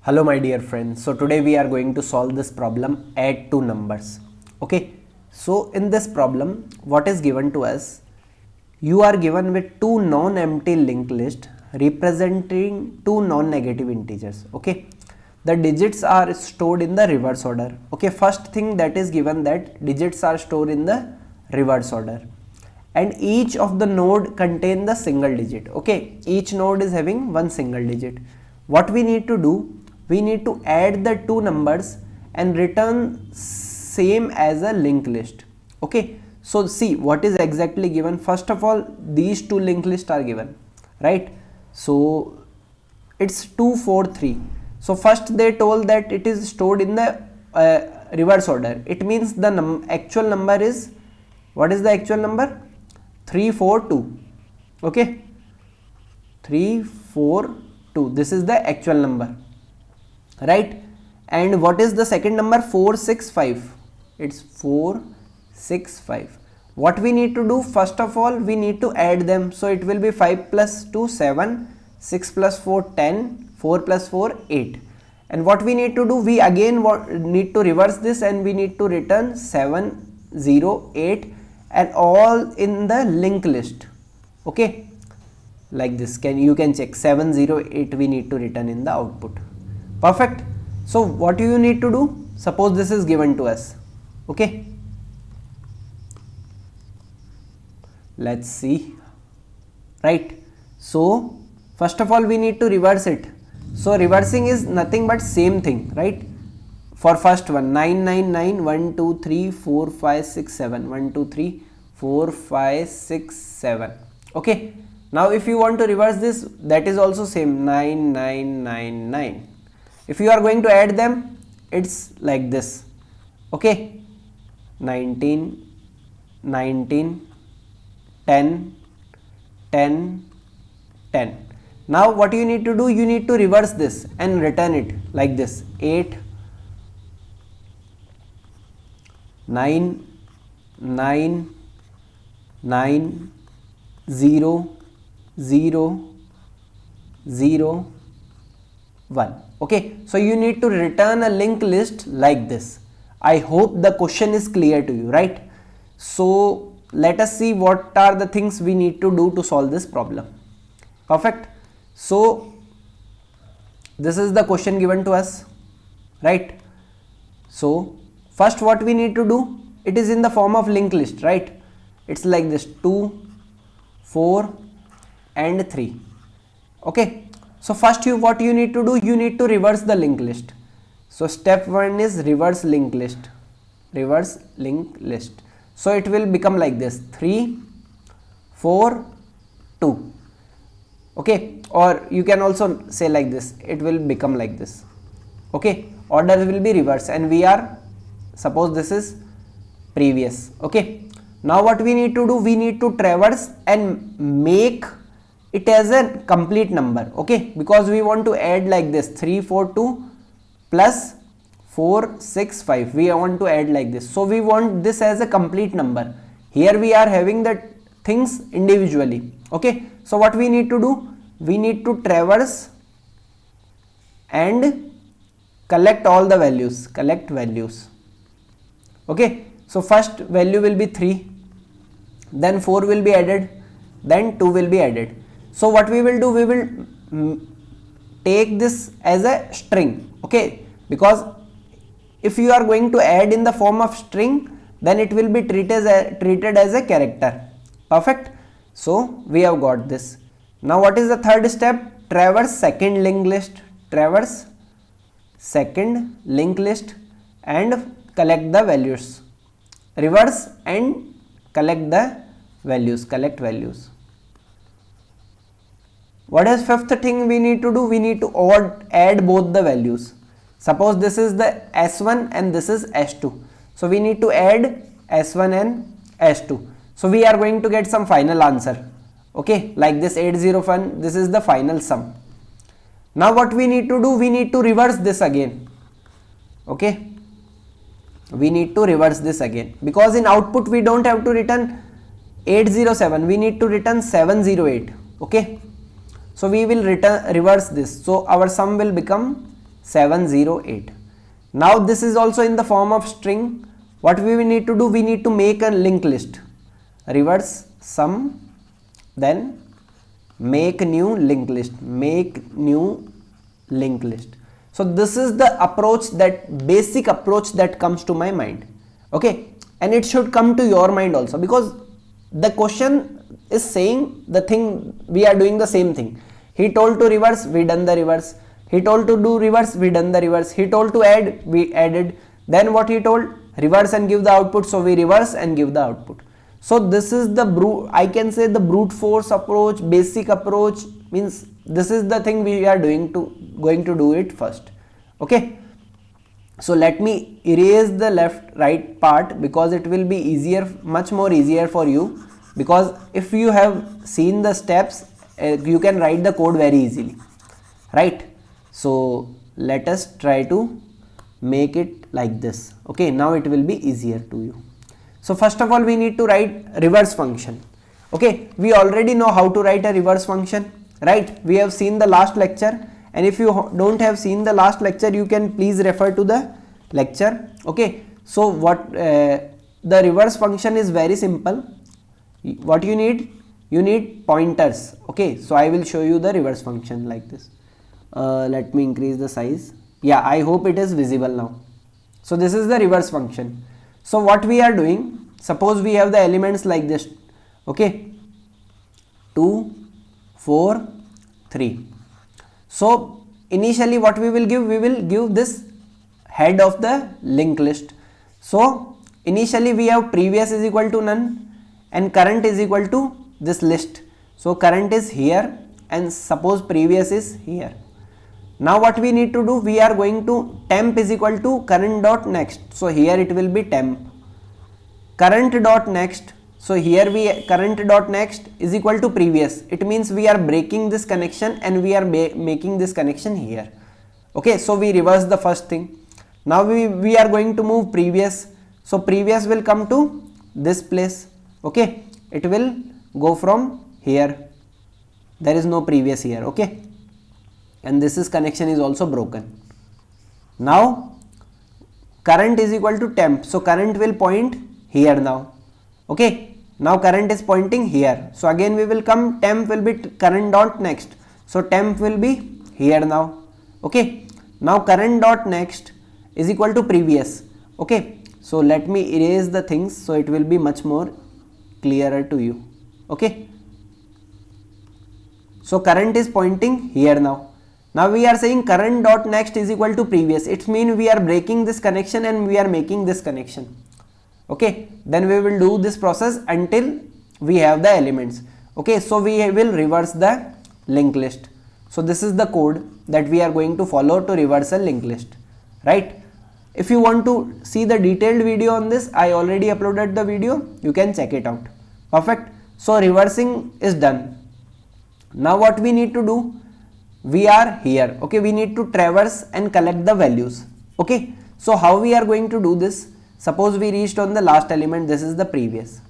Hello my dear friends. So today we are going to solve this problem, add two numbers. Okay. So in this problem what is given to us, you are given with two non-empty linked list representing two non-negative integers. Okay. The digits are stored in the reverse order. Okay. First thing that is given, that digits are stored in the reverse order and each of the node contain the single digit. Okay. Each node is having one single digit. What we need to do, we need to add the two numbers and return same as a linked list. Okay, so see what is exactly given. First of all, these two linked lists are given, right? So it's 2 4 3. So first they told that it is stored in the reverse order. It means the actual number is, what is the actual number? 3 4 2. Okay, 3 4 2, this is the actual number, right? And what is the second number? 4 6 5. It's 4 6 5. What we need to do, first of all we need to add them. So it will be 5 plus 2 7, 6 plus 4 10, 4 plus 4 8. And what we need to do, we again need to reverse this and we need to return 7 0 8 and all in the linked list. Okay, like this, you can check 7 0 8 we need to return in the output. Perfect. So what do you need to do? Suppose this is given to us. Okay, let's see, right? So first of all we need to reverse it. So reversing is nothing but same thing, right? For first one, 9 9 9 1 2 3 4 5 6 7, 1 2 3 4 5 6 7. Okay, now if you want to reverse this, that is also same, 9 9 9 9. If you are going to add them, it's like this. Okay, 19 19 10 10 10. Now what you need to do, you need to reverse this and return it like this, 8 9 9 9 0 0 0 1. Okay, so you need to return a linked list like this. I hope the question is clear to you, right? So let us see what are the things we need to do to solve this problem. Perfect. So this is the question given to us, right? So first what we need to do, it is in the form of linked list, right? It's like this, 2 4 and 3. Okay, so first what you need to do, you need to reverse the linked list. So step 1 is reverse linked list, reverse linked list. So it will become like this, 3 4 2. Okay, or you can also say like this, it will become like this. Okay, order will be reverse and we are, suppose this is previous. Okay, now what we need to do, we need to traverse and make it as a complete number. Okay, because we want to add like this, 3 4 2 plus 4 6 5, we want to add like this. So we want this as a complete number. Here we are having the things individually. Okay, so what we need to do, we need to traverse and collect all the values, collect values. Okay, so first value will be 3, then 4 will be added, then 2 will be added. So what we will do, we will take this as a string. Okay, because if you are going to add in the form of string, then it will be treated as a character. Perfect. So we have got this. Now what is the third step? Traverse second linked list, traverse second linked list and collect the values. Reverse and collect the values, collect values. What is fifth thing we need to do? We need to add both the values. Suppose this is the S1 and this is S2. So we need to add S1 and S2. So we are going to get some final answer. Okay, like this 801, this is the final sum. Now what we need to do, we need to reverse this again. Okay, we need to reverse this again, because in output we don't have to return 807, we need to return 708. Okay, so we will reverse this. So our sum will become 708. Now this is also in the form of string. What we will need to do, we need to make a linked list. Reverse sum, then make new linked list, make new linked list. So this is the approach, that basic approach that comes to my mind. Okay, and it should come to your mind also, because the question is saying the thing, we are doing the same thing. He told to reverse, we done the reverse. He told to do reverse, we done the reverse. He told to add, we added. Then what he told, reverse and give the output, so we reverse and give the output. So this is the I can say the brute force approach, basic approach, means this is the thing we are going to do it first. Okay, so let me erase the left right part, because it will be easier, much more easier for you, because if you have seen the steps, you can write the code very easily, right? So let us try to make it like this. Okay, now it will be easier to you. So first of all, we need to write reverse function. Okay, we already know how to write a reverse function, right? We have seen the last lecture, and if you don't have seen the last lecture, you can please refer to the lecture. Okay, so what the reverse function is very simple. What you need pointers. Okay, so I will show you the reverse function like this. Let me increase the size. Yeah, I hope it is visible now. So this is the reverse function. So what we are doing, suppose we have the elements like this. Okay, 2, 4, 3. So initially what we will give this head of the linked list. So initially we have previous is equal to none and current is equal to this list. So current is here and suppose previous is here. Now what we need to do, we are going to temp is equal to current dot next. So here it will be temp. Current dot next. So here we current dot next is equal to previous. It means we are breaking this connection and we are making this connection here. Okay, so we reverse the first thing. Now we are going to move previous. So previous will come to this place. Okay, it will go from here. There is no previous here. Okay, and this is connection is also broken. Now current is equal to temp. So current will point here now. Okay, now current is pointing here. So again we will come, temp will be current dot next. So temp will be here now. Okay, now current dot next is equal to previous. Okay, so let me erase the things so it will be much more clearer to you. Okay, so current is pointing here now. Now we are saying current dot next is equal to previous. It means we are breaking this connection and we are making this connection. Okay, then we will do this process until we have the elements. Okay, so we will reverse the linked list. So this is the code that we are going to follow to reverse a linked list, right? If you want to see the detailed video on this, I already uploaded the video, you can check it out. Perfect. So reversing is done. Now what we need to do, we are here. Okay, we need to traverse and collect the values. Okay, so how we are going to do this? Suppose we reached on the last element, this is the previous.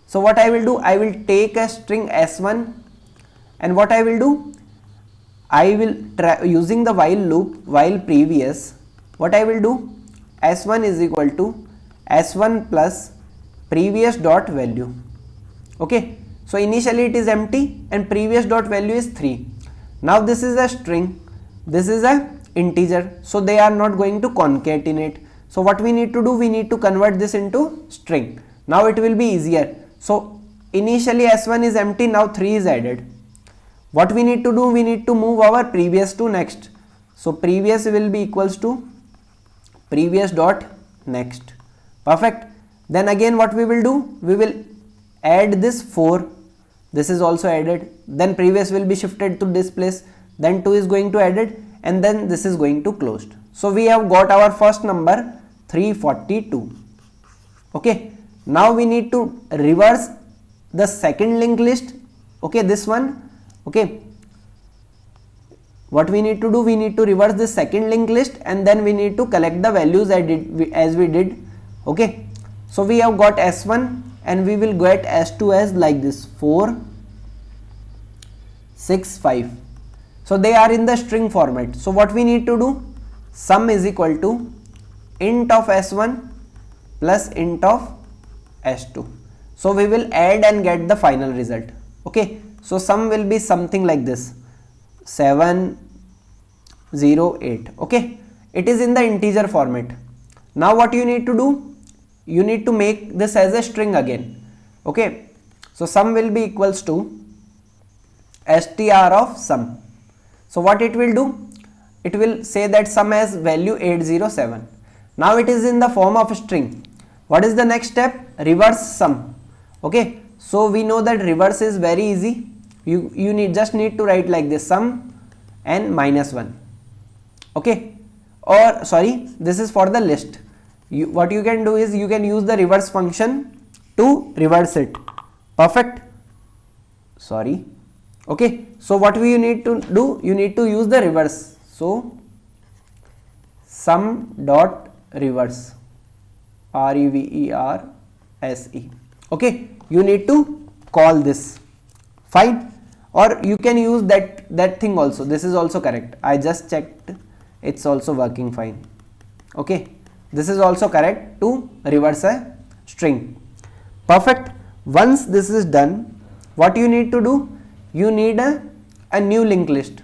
So what I will do, I will take a string s1 and what I will do, I will using the while loop, while previous, what I will do, s1 is equal to s1 plus previous dot value. Okay, so initially it is empty and previous dot value is 3. Now this is a string, this is a integer, so they are not going to concatenate. So what we need to do, we need to convert this into string. Now it will be easier. So initially s1 is empty, now 3 is added. What we need to do, we need to move our previous to next. So previous will be equals to previous dot next. Perfect. Then again what we will do, we will add this 4. This is also added. Then previous will be shifted to this place. Then 2 is going to added and then this is going to closed. So we have got our first number 342. Okay. Now we need to reverse the second linked list. Okay, this one. Okay, what we need to do, we need to reverse the second linked list and then we need to collect the values as we did. Okay, so we have got s1 and we will get s2 as like this 4, 6, 5. So they are in the string format. So what we need to do, sum is equal to int of s1 plus int of s2. So we will add and get the final result. Okay, so sum will be something like this, 708. Okay, it is in the integer format. Now what you need to do, you need to make this as a string again. Okay, so sum will be equals to str of sum. So what it will do, it will say that sum has value 807. Now it is in the form of a string. What is the next step? Reverse sum. Okay, so we know that reverse is very easy. You just need to write like this, sum and -1. Okay, or sorry, this is for the list. What you can do is you can use the reverse function to reverse it. Perfect. Sorry. Okay, so what we need to do, you need to use the reverse. So sum dot reverse, reverse. Okay, you need to call this. Fine. Or you can use that thing also. This is also correct. I just checked, it's also working fine. Okay, this is also correct to reverse a string. Perfect. Once this is done, what you need to do, you need a new linked list.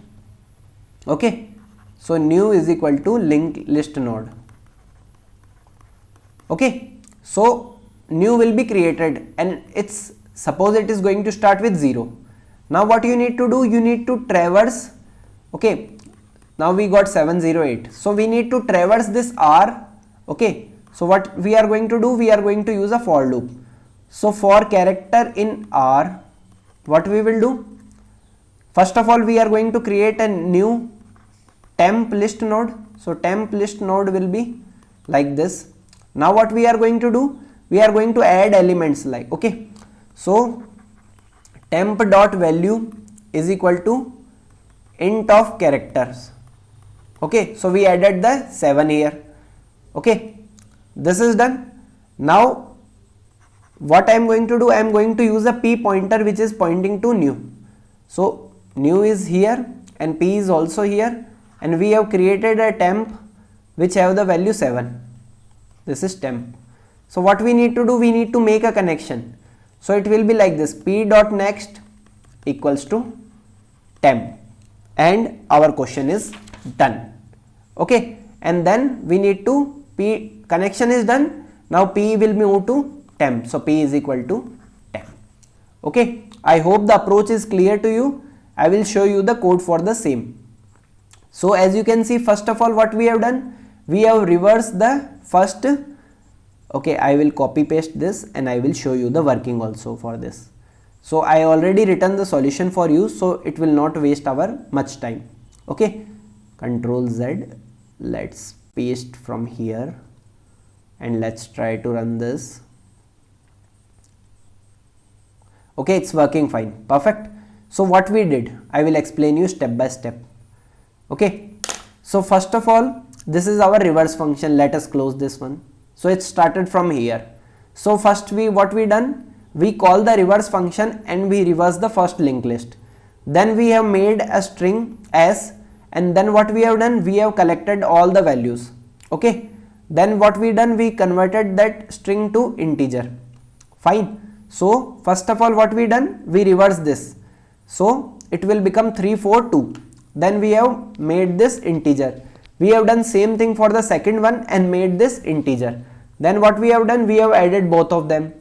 Okay, so new is equal to linked list node. Okay, so new will be created and it's, suppose it is going to start with 0. Now what you need to do, you need to traverse. Okay, now we got 708, so we need to traverse this R. Okay, so what we are going to do, we are going to use a for loop. So for character in R, what we will do, first of all we are going to create a new temp list node. So temp list node will be like this. Now what we are going to do, we are going to add elements like, okay, so temp dot value is equal to int of characters. Okay, so we added the 7 here. Okay, this is done. Now what I am going to do, I am going to use a p pointer which is pointing to new. So new is here and p is also here, and we have created a temp which have the value 7. This is temp. So what we need to do, we need to make a connection. So it will be like this, p dot next equals to temp, and our question is done. Okay, and then we need to, p connection is done. Now p will move to temp, so p is equal to temp. Okay, I hope the approach is clear to you. I will show you the code for the same. So as you can see, first of all what we have done, we have reversed the first. Okay, I will copy paste this and I will show you the working also for this. So I already written the solution for you, so it will not waste our much time. Okay, Control Z, let's paste from here and let's try to run this. Okay, it's working fine. Perfect. So what we did, I will explain you step by step. Okay, so first of all, this is our reverse function. Let us close this one. So it started from here. So first what we done, we call the reverse function and we reverse the first linked list. Then we have made a string s, and then what we have done, we have collected all the values. Okay, then what we done, we converted that string to integer. Fine. So first of all what we done, we reverse this. So it will become 342. Then we have made this integer. We have done same thing for the second one and made this integer. Then what we have done, we have added both of them.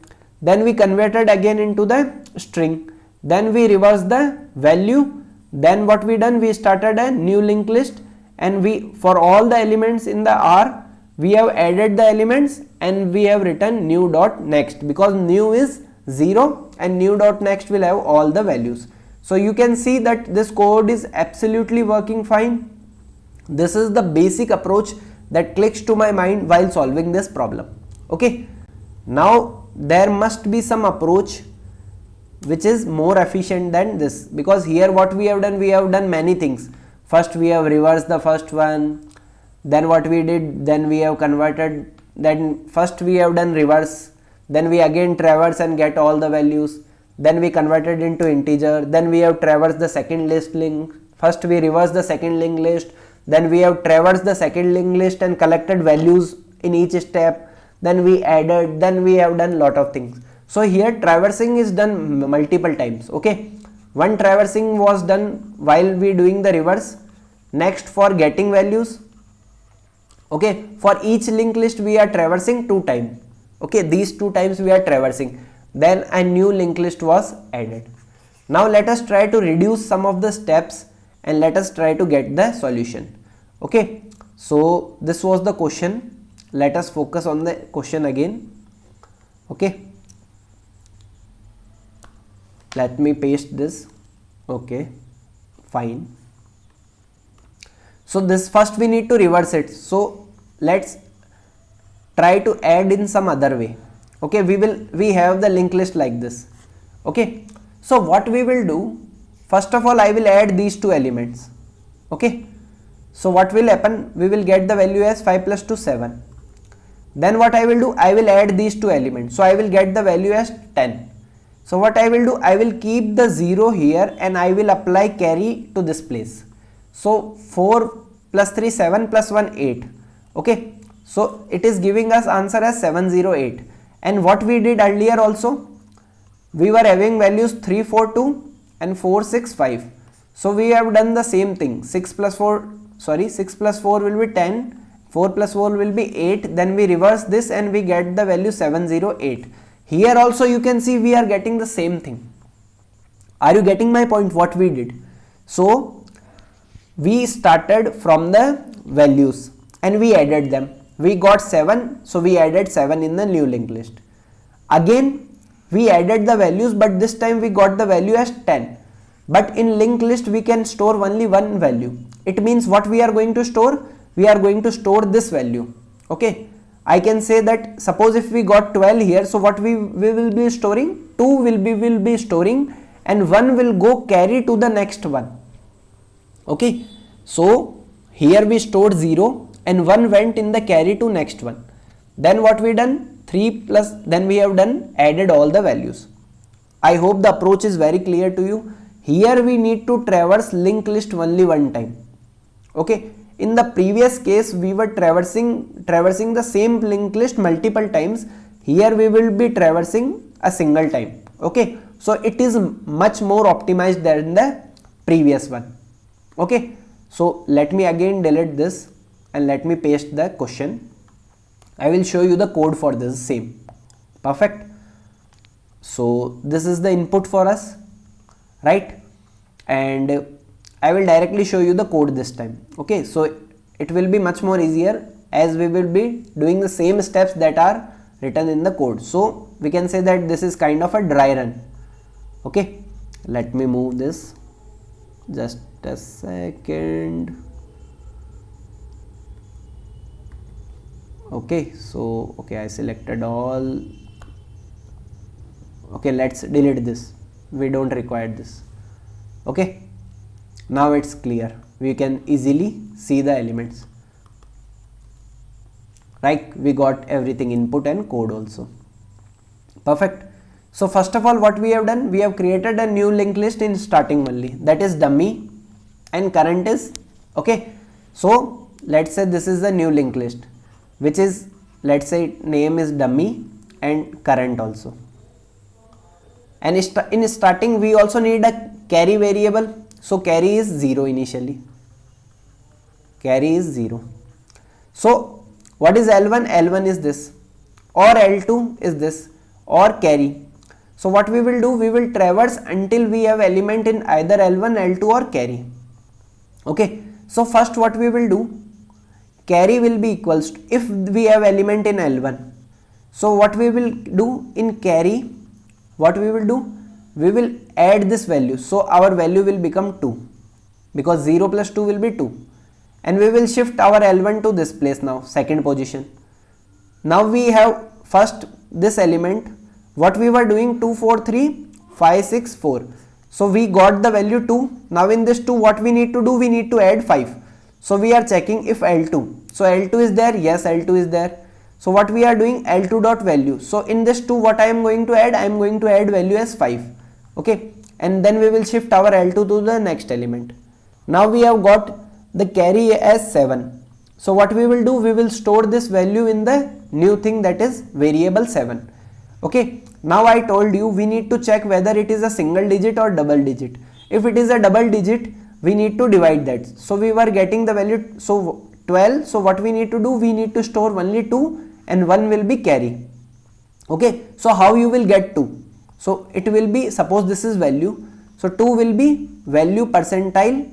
Then we converted again into the string. Then we reversed the value. Then what we done, we started a new linked list, and we, for all the elements in the R, we have added the elements and we have written new dot next, because new is 0 and new dot next will have all the values. So you can see that this code is absolutely working fine. This is the basic approach that clicks to my mind while solving this problem. Okay, now there must be some approach which is more efficient than this, because here what we have done many things. First we have reversed the first one, then what we did, then we have converted, then first we have done reverse, then we again traverse and get all the values, then we converted into integer, then we have traversed the second list link. First we reverse the second linked list, then we have traversed the second linked list and collected values in each step, then we added, then we have done lot of things. So here traversing is done multiple times. Okay, one traversing was done while we doing the reverse. Next for getting values. Okay, for each linked list we are traversing 2 times. Okay, these 2 times we are traversing, then a new linked list was added. Now let us try to reduce some of the steps and let us try to get the solution. Okay, so this was the question. Let us focus on the question again. Okay, let me paste this. Okay, fine. So this first we need to reverse it. So let's try to add in some other way. Okay, we have the linked list like this. Okay, so what we will do, first of all I will add these 2 elements. Okay, so what will happen, we will get the value as 5 plus 2 7. Then what I will do, I will add these 2 elements, so I will get the value as 10. So what I will do, I will keep the 0 here and I will apply carry to this place. So 4 plus 3 7 plus 1 8. Okay, so it is giving us answer as 708. And what we did earlier also, we were having values 3 4 2 and 4 6 5. So we have done the same thing. 6 plus 4 will be 10, 4 plus 4 will be 8, then we reverse this and we get the value 708. Here also you can see we are getting the same thing. Are you getting my point what we did? So we started from the values and we added them. We got 7, so we added 7 in the new linked list. Again we added the values, but this time we got the value as 10. But in linked list we can store only one value. It means what we are going to store? We are going to store this value. Okay, I can say that suppose if we got 12 here, so what we will be storing? 2 will be storing and 1 will go carry to the next one. Okay, so here we stored 0 and 1 went in the carry to next one. Then what we done? 3 plus, then we have done added all the values. I hope the approach is very clear to you. Here we need to traverse linked list only one time. Okay, in the previous case we were traversing the same linked list multiple times. Here we will be traversing a single time. Okay, so it is much more optimized than the previous one. Okay, so let me again delete this and let me paste the question. I will show you the code for this same. Perfect. So this is the input for us, right? And I will directly show you the code this time. Okay, so it will be much more easier as we will be doing the same steps that are written in the code. So we can say that this is kind of a dry run. Okay, let me move this just a second. Okay, so I selected all. Okay, let's delete this. We don't require this. Okay, now it's clear. We can easily see the elements. Right, we got everything, input and code also. Perfect. So first of all, what we have done, we have created a new linked list in starting only, that is dummy and current is. Okay, so let's say this is the new linked list, which is, let's say name is dummy and current also. And in starting we also need a carry variable. So carry is 0 initially. Carry is 0. So what is L1? L1 is this, or L2 is this, or carry. So what we will do, we will traverse until we have element in either L1, L2 or carry. Okay, so first what we will do, carry will be equals to, if we have element in L1. So what we will do in carry, what we will do, we will add this value. So our value will become 2 because 0 plus 2 will be 2. And we will shift our L1 to this place now, second position. Now we have first this element, what we were doing 2, 4, 3, 5, 6, 4. So we got the value 2. Now in this 2 what we need to do, we need to add 5. So we are checking if L2. So L2 is there, yes L2 is there. So what we are doing, L2 dot value. So in this 2 what I am going to add, I am going to add value as 5. Okay, and then we will shift our L2 to the next element. Now we have got the carry as 7. So what we will do, we will store this value in the new thing, that is variable 7. Okay, now I told you we need to check whether it is a single digit or double digit. If it is a double digit, we need to divide that. So we were getting the value, so 12. So what we need to do, we need to store only 2 and 1 will be carry. Okay, so how you will get 2? So it will be, suppose this is value, so 2 will be value percentile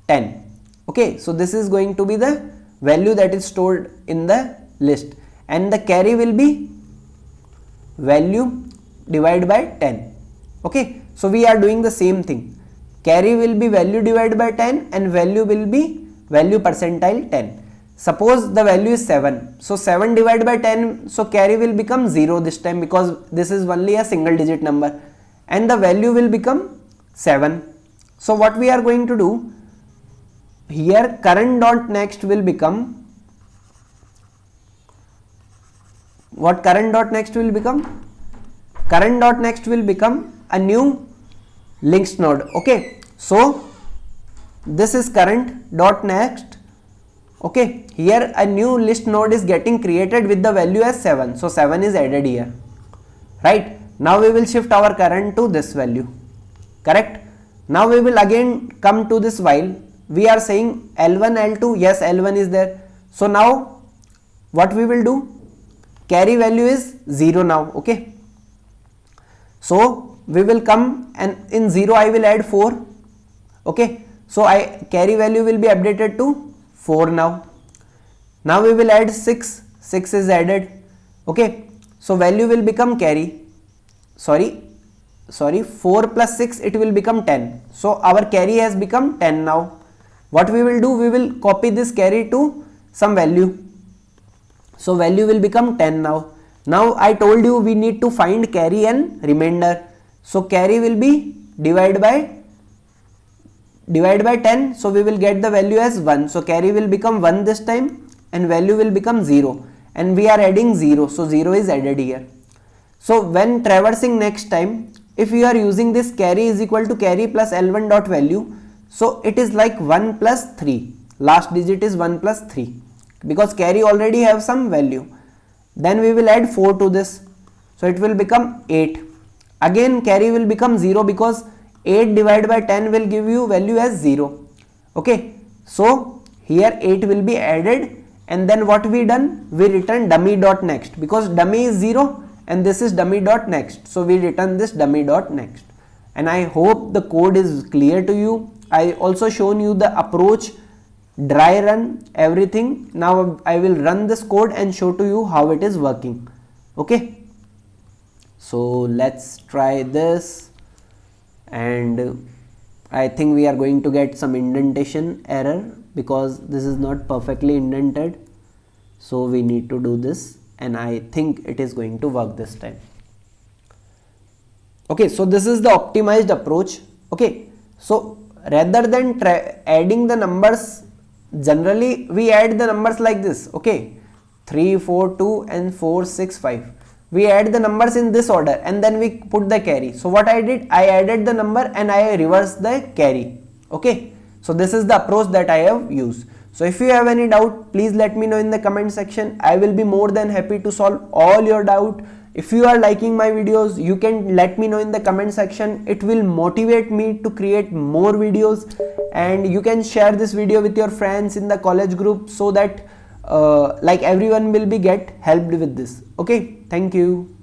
10. Okay, so this is going to be the value that is stored in the list, and the carry will be value divided by 10. Okay, so we are doing the same thing. Carry will be value divided by 10 and value will be value percentile 10. Suppose the value is 7. So 7 divided by 10, so carry will become 0 this time, because this is only a single digit number, and the value will become 7. So what we are going to do here, current dot next will become, what current dot next will become? Current dot next will become a new links node. Okay, so this is current dot next. Okay, here a new list node is getting created with the value as 7. So 7 is added here, right? Now we will shift our current to this value, correct? Now we will again come to this while. We are saying L1, L2, yes, L1 is there. So now what we will do, carry value is 0 now. Okay, so we will come and in 0 I will add 4. Okay, so carry value will be updated to 4 now. Now we will add 6. 6 is added. Okay, so value will become carry, sorry 4 plus 6, it will become 10. So our carry has become 10 now. What we will do, we will copy this carry to some value. So value will become 10 now. Now I told you we need to find carry and remainder. So carry will be divided by 10. So we will get the value as 1. So carry will become 1 this time and value will become 0. And we are adding 0. So 0 is added here. So when traversing next time, if you are using this carry is equal to carry plus L1 dot value, so it is like 1 plus 3. Last digit is 1 plus 3 because carry already have some value. Then we will add 4 to this. So it will become 8. Again carry will become 0 because 8 divided by 10 will give you value as 0. Okay. So here 8 will be added, and then what we done? We return dummy dot next because dummy is 0 and this is dummy dot next. So we return this dummy dot next. And I hope the code is clear to you. I also shown you the approach, dry run, everything. Now I will run this code and show to you how it is working. Okay, so let's try this, and I think we are going to get some indentation error because this is not perfectly indented. So we need to do this, and I think it is going to work this time. Okay, so this is the optimized approach. Okay, so rather than adding the numbers, generally we add the numbers like this. Okay, 3, 4, 2 and 4, 6, 5. We add the numbers in this order and then we put the carry. So what I did, I added the number and I reversed the carry. Okay, so this is the approach that I have used. So if you have any doubt, please let me know in the comment section. I will be more than happy to solve all your doubt. If you are liking my videos, you can let me know in the comment section. It will motivate me to create more videos, and you can share this video with your friends in the college group so that like everyone will be get helped with this. Okay, thank you.